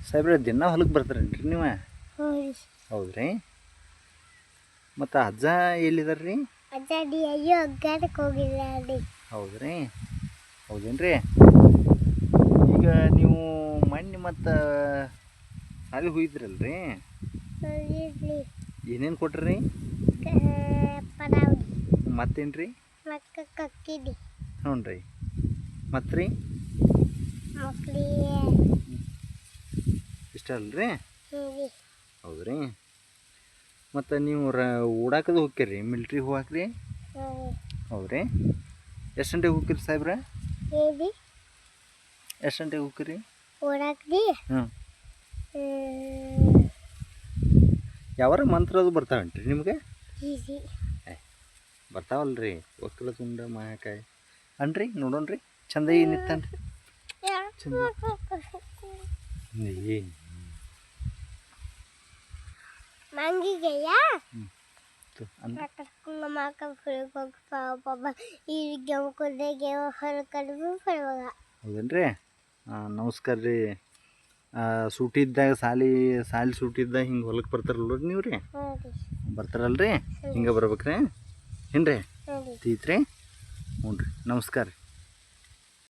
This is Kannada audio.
ಸಾಹೇಬ್ರೆ ದಿನ ಹೊಲಕ್ಕೆ ಬರ್ತಾರೇನ್ರಿ ನೀವು? ಹ್ಞೂ ರೀ. ಹೌದ್ರಿ. ಮತ್ತು ಅಜ್ಜ ಎಲ್ಲಿದಾರೆ ರೀ? ಅಜ್ಜ ಅಯ್ಯೋ ಅಗ್ಗಾಡಕ್ಕೆ ಹೋಗಿಲ್ಲ ರೀ. ಹೌದ್ರಿ. ಹೌದೇನ್ರಿ. ಈಗ ನೀವು ಮಣ್ಣು ಮತ್ತು ಸಾಲಿ ಹೋಗಿದ್ರಲ್ರಿ, ಹೋಗಿದ್ರಿ. ಏನೇನು ಕೊಟ್ರಿ? ಪಲಾವ್ ರೀ. ಮತ್ತೇನು ರೀ? ಮತ್ತು ಕಕ್ಕಿಡಿ. ಹ್ಞೂ ರೀ. ಮತ್ತು ರೀ ಮಕ್ಳಿಗೆ ಇಷ್ಟ ಅಲ್ರಿ? ಹ್ಞೂ ರೀ. ಹೌದ್ರಿ. ಮತ್ತು ನೀವು ಓಡಾಕದು ಹೋಗ್ತೀರಿ ಮಿಲ್ಟ್ರಿ ಹೋಗಾಕ್ರಿ? ಹ್ಞೂ ರೀ. ಹೌದ್ರಿ. ಎಷ್ಟು ಗಂಟೆಗೆ ಹೋಗ್ತೀರಿ ಸಾಹೇಬ್ರೆ? ಹೇಳಿ. ಎಷ್ಟು ಗಂಟೆಗೆ ಹೋಗ್ತೀರಿ? ಓಡಾಕ್ರಿ. ಹ್ಞೂ. ಯಾವಾರ ಮಂತ್ರ ಅದು ಬರ್ತಾವೇನ್ರಿ ನಿಮಗೆ? ಈಸಿ ಬರ್ತಾವಲ್ರಿ. ಒಕ್ಕಲ ತುಂಡ ಮಾಕಾಯಿ ಅನ್ರಿ ನೋಡೋಣ್ರಿ. ಚಂದ ಏನಿತ್ತನ್ರಿ? ಚಂದ ಮಂಗಿಗೆಯಾ ಹೌದೇನ್ರಿ. ನಮಸ್ಕಾರ ರೀ. ಸೂಟಿ ಇದ್ದಾಗ ಸಾಲಿ ಸೂಟಿ ಇದ್ದಾಗ ಹಿಂಗೆ ಹೊಲಕ್ಕೆ ಬರ್ತಾರಲ್ವ ನೀವು ರೀ? ಬರ್ತಾರಲ್ರಿ, ಹಿಂಗೆ ಬರ್ಬೇಕ್ರಿ ಏನ್ರಿ? ತೀತ್ರಿ. ಹ್ಞೂ ರೀ. ನಮಸ್ಕಾರ ರೀ.